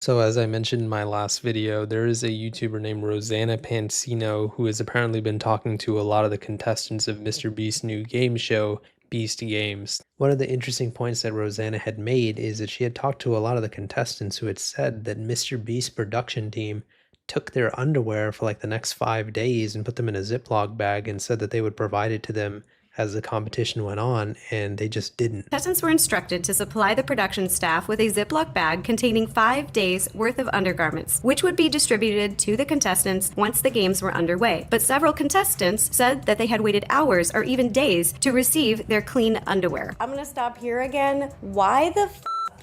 So as I mentioned in my last video, there is a YouTuber named Rosanna Pansino who has apparently been talking to a lot of the contestants of MrBeast's new game show, Beast Games. One of the interesting points that Rosanna had made is that she had talked to a lot of the contestants who had said that MrBeast's production team took their underwear for like the next 5 days and put them in a Ziploc bag and said that they would provide it to them as the competition went on, and they just didn't. Contestants were instructed to supply the production staff with a Ziploc bag containing 5 days worth of undergarments, which would be distributed to the contestants once the games were underway. But several contestants said that they had waited hours or even days to receive their clean underwear. I'm gonna stop here again. Why the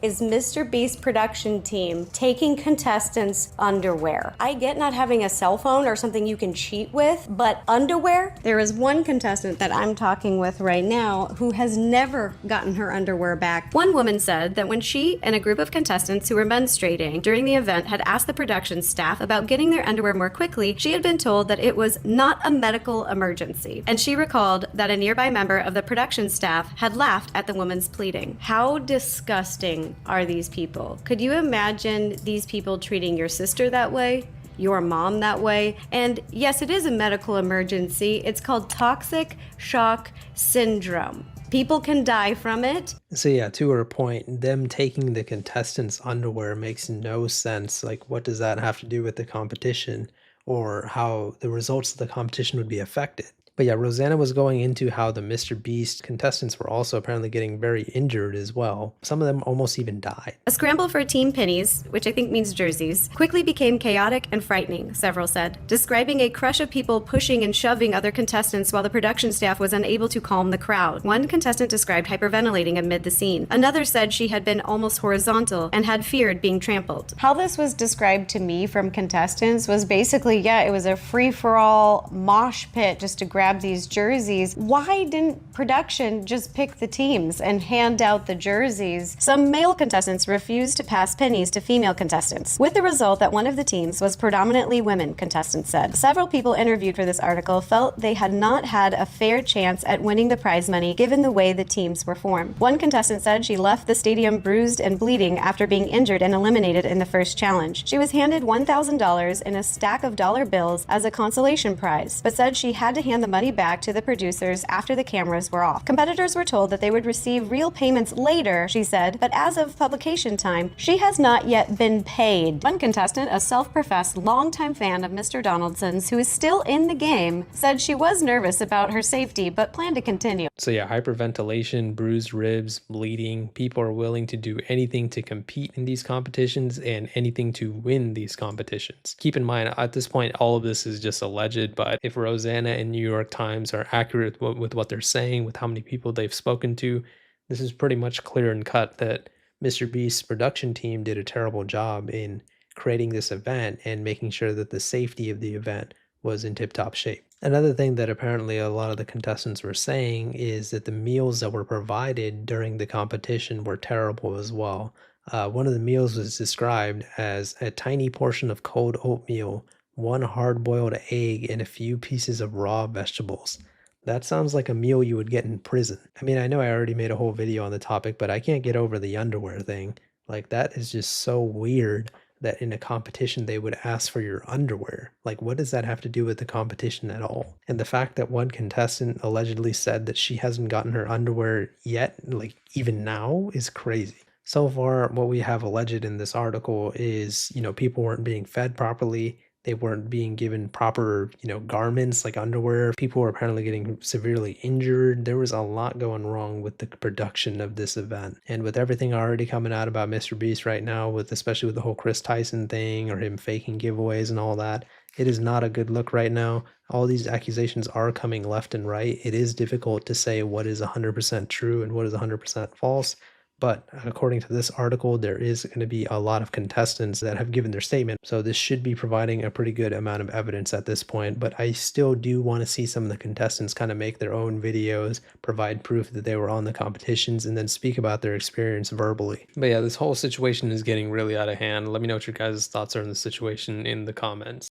is MrBeast production team taking contestants' underwear? I get not having a cell phone or something you can cheat with, but underwear? There is one contestant that I'm talking with right now who has never gotten her underwear back. One woman said that when she and a group of contestants who were menstruating during the event had asked the production staff about getting their underwear more quickly, she had been told that it was not a medical emergency. And she recalled that a nearby member of the production staff had laughed at the woman's pleading. How disgusting are these people? Could you imagine these people treating your sister that way? Your mom that way? And yes, it is a medical emergency. It's called toxic shock syndrome. People can die from it. So yeah, to her point, them taking the contestants' underwear makes no sense. Like, what does that have to do with the competition or how the results of the competition would be affected? But yeah, Rosanna was going into how the MrBeast contestants were also apparently getting very injured as well. Some of them almost even died. A scramble for team pennies, which I think means jerseys, quickly became chaotic and frightening, several said, describing a crush of people pushing and shoving other contestants while the production staff was unable to calm the crowd. One contestant described hyperventilating amid the scene. Another said she had been almost horizontal and had feared being trampled. How this was described to me from contestants was basically, yeah, it was a free-for-all mosh pit just to grab these jerseys. Why didn't production just pick the teams and hand out the jerseys? Some male contestants refused to pass pennies to female contestants, with the result that one of the teams was predominantly women, contestants said. Several people interviewed for this article felt they had not had a fair chance at winning the prize money given the way the teams were formed. One contestant said she left the stadium bruised and bleeding after being injured and eliminated in the first challenge. She was handed $1,000 in a stack of dollar bills as a consolation prize, but said she had to hand the money back to the producers after the cameras were off. Competitors were told that they would receive real payments later, she said, but as of publication time, she has not yet been paid. One contestant, a self-professed longtime fan of Mr. Donaldson's who is still in the game, said she was nervous about her safety but planned to continue. So yeah, hyperventilation, bruised ribs, bleeding. People are willing to do anything to compete in these competitions and anything to win these competitions. Keep in mind, at this point, all of this is just alleged, but if Rosanna and New York Times are accurate with what they're saying, with how many people they've spoken to, this is pretty much clear and cut that MrBeast's production team did a terrible job in creating this event and making sure that the safety of the event was in tip-top shape. Another thing that apparently a lot of the contestants were saying is that the meals that were provided during the competition were terrible as well. One of the meals was described as a tiny portion of cold oatmeal, one hard-boiled egg, and a few pieces of raw vegetables. That sounds like a meal you would get in prison. I mean, I know I already made a whole video on the topic, but I can't get over the underwear thing. Like, that is just so weird that in a competition they would ask for your underwear. Like, what does that have to do with the competition at all? And the fact that one contestant allegedly said that she hasn't gotten her underwear yet, like even now, is crazy. So far, what we have alleged in this article is, people weren't being fed properly. They weren't being given proper, garments like underwear. People were apparently getting severely injured. There was a lot going wrong with the production of this event. And with everything already coming out about MrBeast right now, especially with the whole Chris Tyson thing or him faking giveaways and all that, it is not a good look right now. All these accusations are coming left and right. It is difficult to say what is 100% true and what is 100% false. But according to this article, there is going to be a lot of contestants that have given their statement. So this should be providing a pretty good amount of evidence at this point. But I still do want to see some of the contestants kind of make their own videos, provide proof that they were on the competitions, and then speak about their experience verbally. But yeah, this whole situation is getting really out of hand. Let me know what your guys' thoughts are on the situation in the comments.